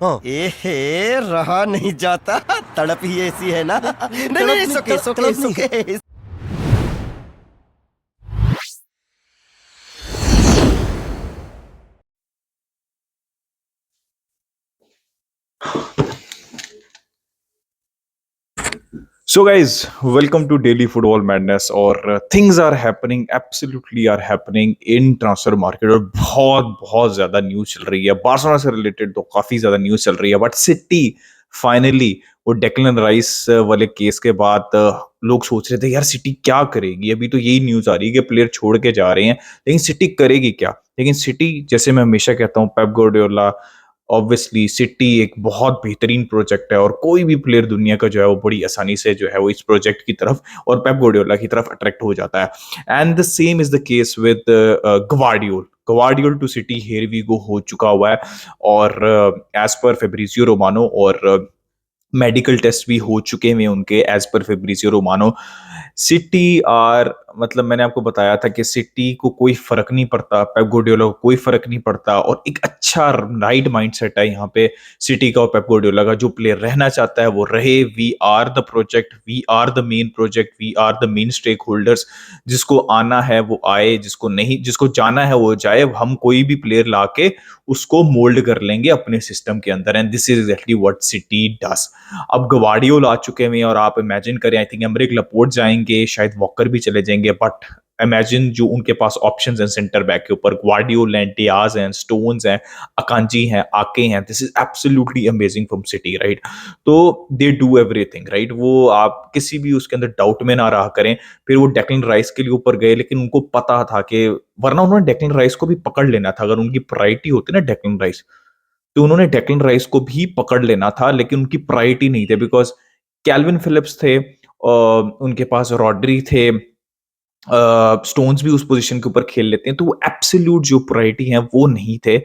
हाँ। एहे रहा नहीं जाता। तड़प ही ऐसी है ना। नहीं नहीं तड़प नहीं, नहीं, सुके सुके तड़प नहीं। सुके। So, guys, welcome to Daily Football Madness. और things are happening, absolutely are happening in transfer market. और बहुत बहुत ज्यादा न्यूज चल रही है बार्सिलोना से रिलेटेड, तो काफी ज्यादा न्यूज चल रही है। बट सिटी फाइनली वो डेक्लन राइस वाले केस के बाद लोग सोच रहे थे यार सिटी क्या करेगी। अभी तो यही न्यूज आ रही है कि प्लेयर छोड़ के जा रहे हैं, लेकिन सिटी करेगी क्या। लेकिन सिटी, जैसे मैं हमेशा कहता हूँ, पेप गार्डियोला, ऑब्वियसली सिटी एक बहुत बेहतरीन प्रोजेक्ट है और कोई भी प्लेयर दुनिया का जो है वो बड़ी आसानी से जो है वो इस प्रोजेक्ट की तरफ और पेप गार्डियोला की तरफ अट्रैक्ट हो जाता है। And the same is the case with Guardiola. Guardiola to City here we go हो चुका हुआ है। और एज पर फेब्रिजियो रोमानो और मेडिकल टेस्ट भी हो चुके हैं उनके, as per Fabrizio Romano. City are, मतलब मैंने आपको बताया था कि सिटी को कोई फर्क नहीं पड़ता, पेप गार्डियोला को कोई फर्क नहीं पड़ता, और एक अच्छा राइट माइंडसेट है यहाँ पे सिटी का और पेप गार्डियोला का। जो प्लेयर रहना चाहता है वो रहे। We are the project, we are the main project, we are the main stakeholders. जिसको आना है वो आए, जिसको नहीं, जिसको जाना है वो जाए। हम कोई भी प्लेयर लाके उसको मोल्ड कर लेंगे अपने सिस्टम के अंदर, and this is exactly what city does. अब गवार्डियोल आ चुके हैं और आप इमेजिन करें, आई थिंक एमरिक लपोर्ट जाएंगे, शायद वॉकर भी चले जाएंगे, बट इमेजिन जो उनके पास ऑप्शंस हैं सेंटर बैक के ऊपर, ग्वार्डियोल हैं, डियाज हैं, स्टोन्स हैं, अकांजी हैं, आके हैं। This is absolutely amazing from city, right. तो दे डू एवरीथिंग राइट। वो आप किसी भी उसके अंदर डाउट में ना रहा करें। फिर वो डेक्लन राइस के लिए ऊपर गए, लेकिन उनको पता था कि वरना उन्होंने डेक्लन राइस को भी पकड़ लेना था। अगर उनकी प्रायोरिटी होती ना डेक्लन राइस, तो उन्होंने डेक्लन राइस को भी पकड़ लेना था, लेकिन उनकी प्रायोरिटी नहीं थे। बिकॉज कैल्विन फिलिप्स थे, उनके पास रॉड्री थे, स्टोन्स भी उस पोजीशन के ऊपर खेल लेते हैं, तो वो एब्सोल्यूट जो प्रायोरिटी है वो नहीं थे।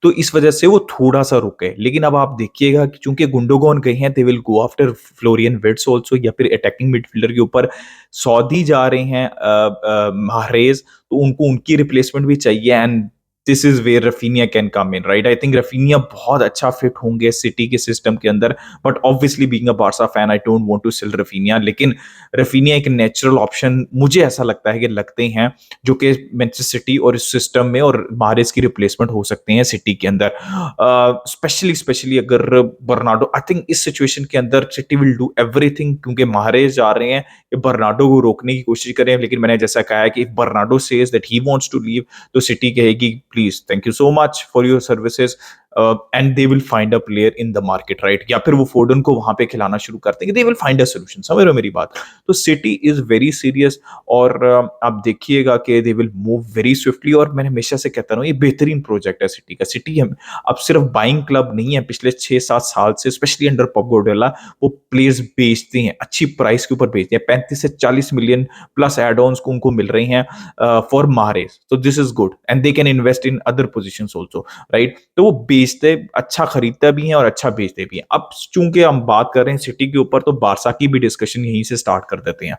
तो इस वजह से वो थोड़ा सा रुके। लेकिन अब आप देखिएगा कि चूंकि गुंडोगॉन गए हैं, they will go after Florian Wirtz also, या फिर अटैकिंग मिडफील्डर के ऊपर सऊदी जा रहे हैं, माहरेज, तो उनको उनकी रिप्लेसमेंट भी चाहिए। And this is where Raphinha can come in, right. I think Raphinha बहुत अच्छा फिट होंगे सिटी के सिस्टम के अंदर। But obviously being a Barca fan, I don't want to sell Raphinha, लेकिन रफीनिया एक नेचुरल ऑप्शन मुझे ऐसा लगता है कि लगते हैं, जो कि मैनचेस्टर सिटी और इस सिस्टम में और मारेज की रिप्लेसमेंट हो सकते हैं सिटी के अंदर। स्पेशली स्पेशली अगर बर्नार्डो, आई थिंक इस सिचुएशन के अंदर सिटी विल डू एवरीथिंग, क्योंकि मारेज जा रहे हैं कि बर्नार्डो को रोकने की कोशिश करें। लेकिन मैंने जैसा कहा है कि if Bernardo says that he wants to leave, तो सिटी कहेगी please thank you so much for your services, and they will find a player in the market, right. या फिर वो फोर्डन को वहां पे खिलाना शुरू कर देंगे। दे विल फाइंड अ सोल्यूशन, समझ रहे हो मेरी बात। तो सिटी इज वेरी सीरियस, और आप देखिएगा कि they will move very swiftly. और मैंने हमेशा से कहता हूँ ये बेहतरीन प्रोजेक्ट है सिटी का। सिटी हम अब सिर्फ बाइंग क्लब नहीं है, पिछले 6-7 साल से स्पेशली अंडर पेप गार्डियोला वो प्लेयर्स बेचते हैं, अच्छी प्राइस के ऊपर बेचते हैं। 35 से 40 मिलियन प्लस एड ऑन्स को उनको मिल रही हैं फॉर मारेज। तो this is good, and they can invest in other position also, right. तो वो बेचते, अच्छा खरीदते भी हैं और अच्छा बेचते भी हैं। अब चूंकि हम बात कर रहे हैं सिटी के ऊपर, तो बारसा की भी डिस्कशन यहीं से स्टार्ट कर देते हैं।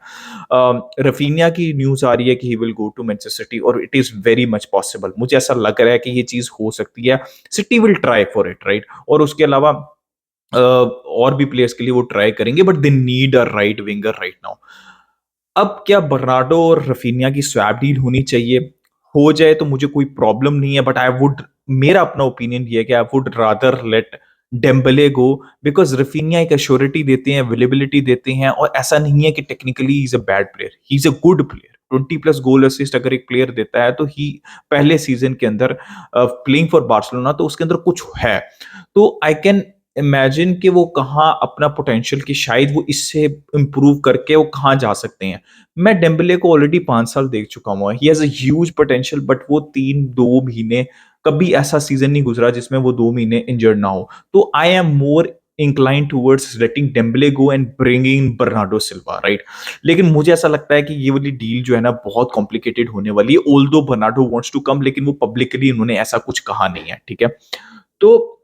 रफीनिया की न्यूज आ रही है कि he will go to Manchester City, और it is very much possible. मुझे ऐसा लग रहा है कि ये चीज हो सकती है। City will try for it, right. और उसके अलावा और भी प्लेयर्स के लिए वो ट्राई करेंगे, but they need a right winger right now. अब क्या बर्नार्डो और रफीनिया की स्वैप डील होनी चाहिए? हो जाए तो मुझे कोई प्रॉब्लम नहीं है, बट आई वुड, मेरा अपना ओपिनियन ये है कि I would rather let Dembele go. Because Raphinha एक अश्योरिटी देते हैं, अवेलेबिलिटी देते हैं, और ऐसा नहीं है कि technically is a bad player, he is a good player. 20+ goal assist अगर एक प्लेयर देता है, तो ही पहले सीजन के अंदर प्लेइंग फॉर बार्सिलोना, तो उसके अंदर कुछ है। तो आई कैन इमेजिन कि वो कहाँ अपना पोटेंशियल, कि शायद वो इससे इंप्रूव करके वो कहाँ जा सकते हैं। मैं डेम्बले को ऑलरेडी 5 साल देख चुका हूँ, he has a huge potential, but वो 3-2 महीने, कभी ऐसा सीजन नहीं गुजरा जिसमें वो 2 महीने इंजर्ड ना हो। तो I am more inclined towards letting Dembele go and bringing Bernardo Silva, right? लेकिन मुझे ऐसा लगता है कि ये वाली डील जो है ना बहुत कॉम्प्लिकेटेड होने वाली है। Although Bernardo wants to come, लेकिन वो पब्लिकली उन्होंने ऐसा कुछ कहा नहीं है, ठीक है। तो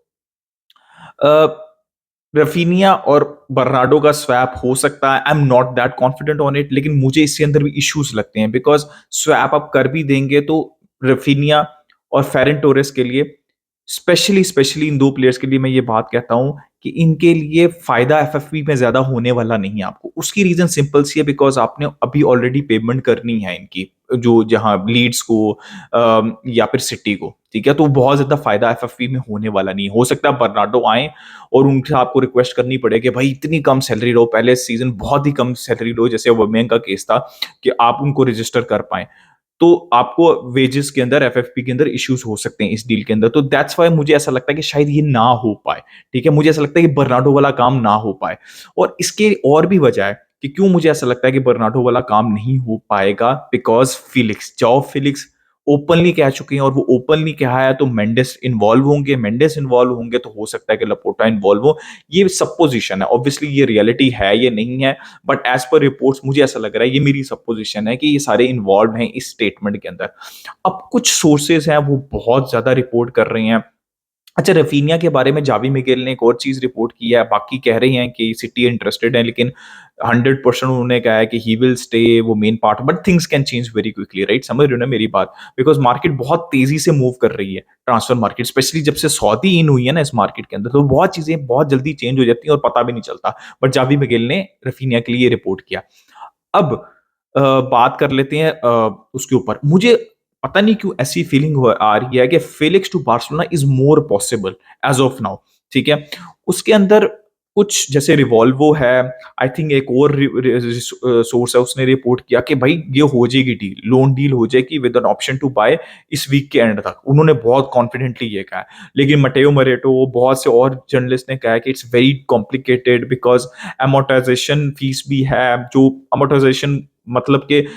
रफीनिया और बर्नार्डो का स्वैप हो सकता है, I am not that confident on it, लेकिन मुझे इसके अंदर भी इश्यूज लगते हैं। बिकॉज स्वैप आप कर भी देंगे तो रफीनिया और फेरन टोरेस के लिए स्पेशली स्पेशली इन 2 प्लेयर्स के लिए मैं ये बात कहता हूँ कि इनके लिए फ़ायदा एफएफपी में ज़्यादा होने वाला नहीं है आपको। उसकी रीज़न सिंपल सी है, बिकॉज़ आपने अभी ऑलरेडी पेमेंट करनी है इनकी, जो जहाँ लीड्स को या फिर सिटी को, ठीक है? तो बहुत ज़्यादा फ़ायदा एफएफपी में होने वाला नहीं है। हो सकता है बर्नार्डो आएँ और उनसे आपको रिक्वेस्ट करनी पड़े कि भाई इतनी कम सैलरी लो, पहले सीज़न बहुत ही कम सैलरी लो, जैसे ऑबामेयांग का केस था, कि आप उनको रजिस्टर कर पाएँ। तो आपको वेजेस के अंदर, एफएफपी के अंदर इश्यूज हो सकते हैं इस डील के अंदर। तो दैट्स व्हाई मुझे ऐसा लगता है कि शायद ये ना हो पाए। ठीक है, मुझे ऐसा लगता है कि बर्नार्डो वाला काम ना हो पाए। और इसके और भी वजह है कि क्यों मुझे ऐसा लगता है कि बर्नार्डो वाला काम नहीं हो पाएगा, because Felix, jaw Felix openly कह चुके हैं, और वो ओपनली कहा है तो मेंडेस इन्वॉल्व होंगे, मेंडेस इन्वॉल्व होंगे तो हो सकता है कि लपोर्टा इन्वॉल्व हो। ये सपोजिशन है, ऑब्वियसली ये रियलिटी है ये नहीं है, बट एज पर रिपोर्ट्स मुझे ऐसा लग रहा है, ये मेरी सपोजिशन है कि ये सारे इन्वॉल्व हैं इस स्टेटमेंट के अंदर। अब कुछ सोर्सेज हैं वो बहुत ज्यादा रिपोर्ट कर रहे हैं। अच्छा, रफीनिया के बारे में जावी मिगेल ने एक और चीज रिपोर्ट की है, बाकी कह रहे हैं कि सिटी इंटरेस्टेड है, लेकिन 100% उन्होंने कहा है कि ही विल स्टे, वो main part, but things can change very quickly, right? समझ रहे हो ना मेरी बात? बिकॉज मार्केट बहुत तेजी से मूव कर रही है, ट्रांसफर मार्केट स्पेशली जब से सऊदी इन हुई है ना इस मार्केट के अंदर, तो बहुत चीजें बहुत जल्दी चेंज हो जाती हैं और पता भी नहीं चलता। बट जावी मिगेल ने रफीनिया के लिए रिपोर्ट किया। अब बात कर लेते हैं उसके ऊपर। मुझे पता नहीं क्यों ऐसी फीलिंग आ रही है कि Felix to Barcelona is more possible as of now, ठीक है? उसके अंदर कुछ जैसे रिवॉल्वो है, आई थिंक एक और सोर्स है, उसने रिपोर्ट किया कि भाई ये हो जाएगी डील, लोन डील हो जाएगी with an option to buy इस वीक के एंड तक। उन्होंने बहुत कॉन्फिडेंटली ये कहा है। लेकिन मटेओ मरेटो, बहुत से और जर्नलिस्ट ने कहा है कि it's very complicated, because amortisation fees भी है, जो अमोर्टाइजेशन मतलब कि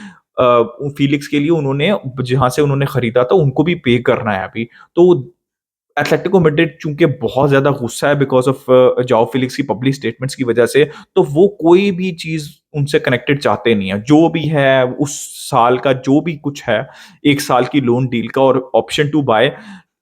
फीलिक्स के लिए उन्होंने जहां से उन्होंने खरीदा था उनको भी पे करना है अभी। तो एटलेटिको मैड्रिड चूंकि बहुत ज्यादा गुस्सा है बिकॉज ऑफ जाओ फिलिक्स की पब्लिक स्टेटमेंट्स की वजह से, तो वो कोई भी चीज उनसे कनेक्टेड चाहते नहीं है। जो भी है उस साल का, जो भी कुछ है, 1 साल की लोन डील का और ऑप्शन टू बाय,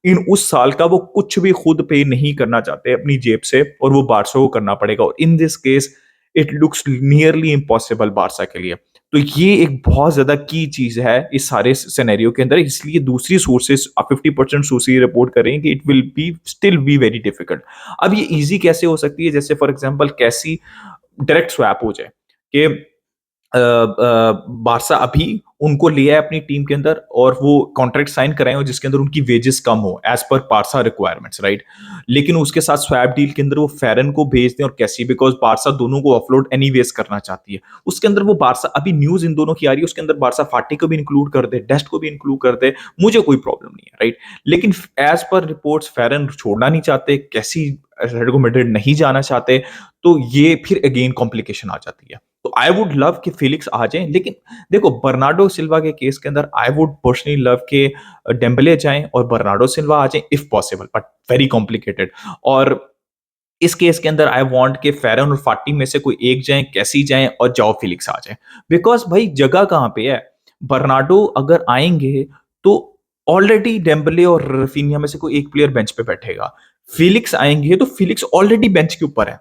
इन उस साल का वो कुछ भी खुद पे नहीं करना चाहते अपनी जेब से, और वो बारसा को करना पड़ेगा। और in this case it looks nearly impossible Barça के लिए। तो ये एक बहुत ज्यादा की चीज है इस सारे सिनेरियो के अंदर, इसलिए दूसरी सोर्सेस 50% सोर्सेज रिपोर्ट कर रहे हैं कि it will be still be very difficult. अब ये इजी कैसे हो सकती है? जैसे फॉर एग्जांपल कैसी डायरेक्ट स्वैप हो जाए कि बारसा अभी उनको लिया है अपनी टीम के अंदर और वो कॉन्ट्रैक्ट साइन कराए हो जिसके अंदर उनकी वेजेस कम हो as per Barça requirements, right? लेकिन उसके साथ स्वैप डील के अंदर वो फेरन को भेज दें और कैसी, बिकॉज बारसा दोनों को ऑफलोड एनीवेज करना चाहती है। उसके अंदर वो बारसा, अभी न्यूज इन दोनों की आ रही है, उसके अंदर बारसा फाटी को भी इंक्लूड कर दे, डेस्ट को भी इंक्लूड कर दे, मुझे कोई प्रॉब्लम नहीं है, राइट? लेकिन एज पर रिपोर्ट्स फेरन छोड़ना नहीं चाहते, कैसी एटलेटिको मैड्रिड नहीं जाना चाहते, तो ये फिर अगेन कॉम्प्लिकेशन आ जाती है। तो आई वुड लव कि फेलिक्स आ जाए, लेकिन देखो बर्नार्डो सिल्वा के केस के अंदर आई वुड पर्सनली लव के डेम्बले जाएं और बर्नार्डो सिल्वा आ जाएं if possible, but very complicated. और इस केस के अंदर आई वांट के फेरन और फाटी में से कोई एक जाए, कैसी जाए और जाओ फिलिक्स आ जाए, बिकॉज भाई जगह कहाँ पे है? बर्नार्डो अगर आएंगे तो ऑलरेडी डेम्बले और रफीनिया में से कोई एक प्लेयर बेंच पे बैठेगा। फिलिक्स आएंगे तो फिलिक्स ऑलरेडी बेंच के ऊपर है।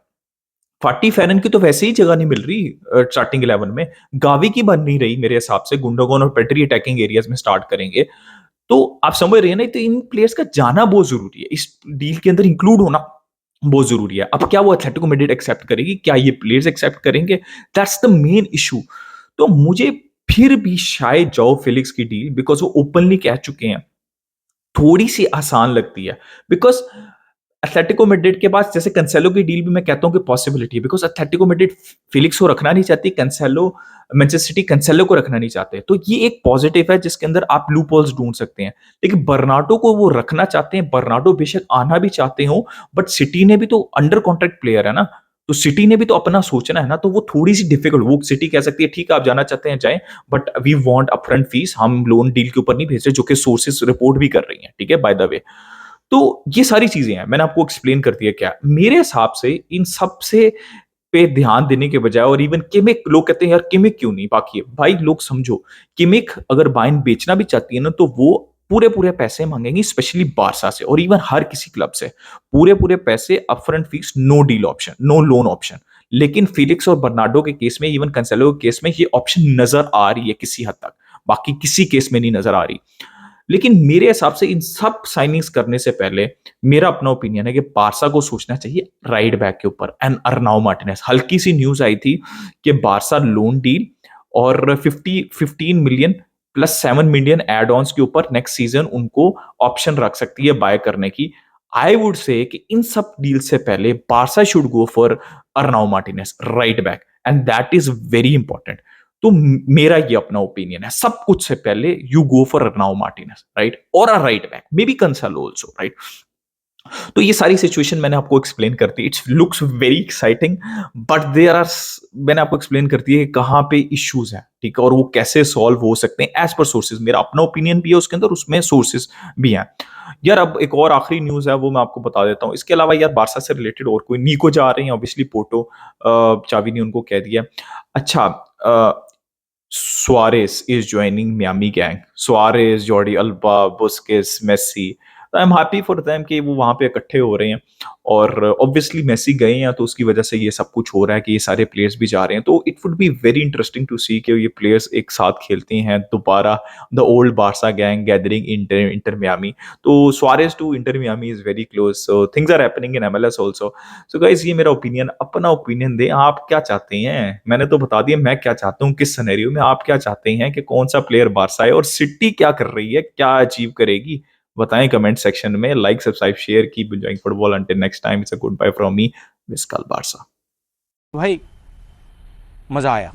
फाटी फेरन की तो वैसे ही जगह नहीं मिल रही स्टार्टिंग 11 में। गावी की बन नहीं रही मेरे हिसाब से। गुंडोगन और पेड्री अटैकिंग एरियाज में स्टार्ट करेंगे। तो आप समझ रहे हैं ना, तो इन प्लेयर्स का जाना बहुत जरूरी है, इस डील के अंदर इंक्लूड होना बहुत जरूरी है। अब क्या वो एथलेटिको मैड्रिड एक्सेप्ट करेगी? क्या ये प्लेयर्स एक्सेप्ट करेंगे? That's the main issue. तो मुझे फिर भी शायद जाओ फिलिक्स की डील, बिकॉज वो ओपनली कह चुके हैं, थोड़ी सी आसान लगती है। बिकॉज एथलेटिको मैड्रिड के पास, जैसे कैंसेलो की डील भी मैं कहता हूं कि पॉसिबिलिटी है, बिकॉज एथलेटिको मैड्रिड फिलिक्स को रखना नहीं चाहती, कैंसेलो, मैनचेस्टर सिटी कैंसेलो को रखना नहीं चाहते। तो ये एक पॉजिटिव है जिसके अंदर आप लूप होल्स ढूंढ सकते हैं। लेकिन बर्नार्डो को वो रखना चाहते हैं, बर्नार्डो बेशक आना भी चाहते हो, बट सिटी ने भी तो अंडर कॉन्ट्रैक्ट प्लेयर है ना, तो सिटी ने भी तो अपना सोचना है ना। तो वो थोड़ी सी डिफिकल्ट, वो सिटी कह सकती है ठीक है आप जाना चाहते हैं जाएं, but we want upfront fees, हम लोन डील के ऊपर नहीं भेज रहे, जो कि सोर्सेस रिपोर्ट भी कर रही हैं, ठीक है, बाय द वे। तो ये सारी चीजें हैं, मैंने आपको एक्सप्लेन कर दिया। क्या मेरे हिसाब से इन सब से पे ध्यान देने के बजाय, और इवन किमिक, लोग कहते हैं यार किमिक क्यों नहीं, बाकी भाई लोग समझो, किमिक अगर बाइन बेचना भी चाहती है ना, तो वो पूरे पूरे पैसे मांगेंगी, स्पेशली बारसा से और इवन हर किसी क्लब से। पूरे पूरे पैसे, upfront fees, no deal option, no loan option. लेकिन फिलिक्स और बर्नार्डो के केस में, इवन कैंसेलो के केस में ये ऑप्शन नजर आ रही है किसी हद तक, बाकी किसी केस में नहीं नजर आ रही। लेकिन मेरे हिसाब से इन सब साइनिंग्स करने से पहले मेरा अपना ओपिनियन है कि बारसा को सोचना चाहिए राइट बैक के ऊपर एंड अर्नाओ मार्टिनेज। हल्की सी न्यूज़ आई थी कि बारसा लोन डील और 15 million plus 7 million add ons के ऊपर नेक्स्ट सीजन उनको ऑप्शन रख सकती है बाय करने की। आई वुड से कि इन सब डील से पहले Barca should go for Arnau Martinez right back and that is very important. तो मेरा ये अपना ओपिनियन है, सब कुछ से पहले you go for Arnau Martinez right और a right back, maybe Gonzalo also right. तो ये सारी सिचुएशन मैंने आपको एक्सप्लेन कर दी। It's looks very exciting but there are, मैंने आपको एक्सप्लेन कर दिया कि कहाँ पे इश्यूज हैं, ठीक है, और वो कैसे सॉल्व हो सकते हैं एज पर सोर्सेज। मेरा अपना ओपिनियन भी है उसके अंदर, उसमें सोर्सेज भी हैं। यार अब एक और आखिरी न्यूज है वो मैं आपको बता देता हूँ। इसके अलावा यार बारसा से रिलेटेड और कोई, नीको जा रहे हैं ऑब्वियसली, पोर्टो चावी ने उनको कह दिया। अच्छा, Suarez is joining Miami gang. Suarez, Jordi Alba, Busquets, Messi. I am happy for them कि वो वहाँ पे इकट्ठे हो रहे हैं और ऑब्वियसली मेसी गए हैं तो उसकी वजह से ये सब कुछ हो रहा है कि ये सारे प्लेयर्स भी जा रहे हैं। तो it would be very interesting to see कि ये प्लेयर्स एक साथ खेलते हैं दोबारा, the old Barca gang gathering Inter Miami. तो Suarez to Inter Miami is very close, so things are happening in MLS also. So guys ये मेरा ओपिनियन, अपना ओपिनियन दें, आप क्या चाहते हैं? मैंने तो बता दिया मैं क्या चाहता हूँ किस सिनेरियो में, आप क्या चाहते हैं कि कौन सा प्लेयर बारसा है और सिटी क्या कर रही है, क्या अचीव करेगी? बताएं कमेंट सेक्शन में। Like subscribe share, keep enjoying football. Until next time, it's a goodbye from me, Visca Barca. भाई मज़ा आया।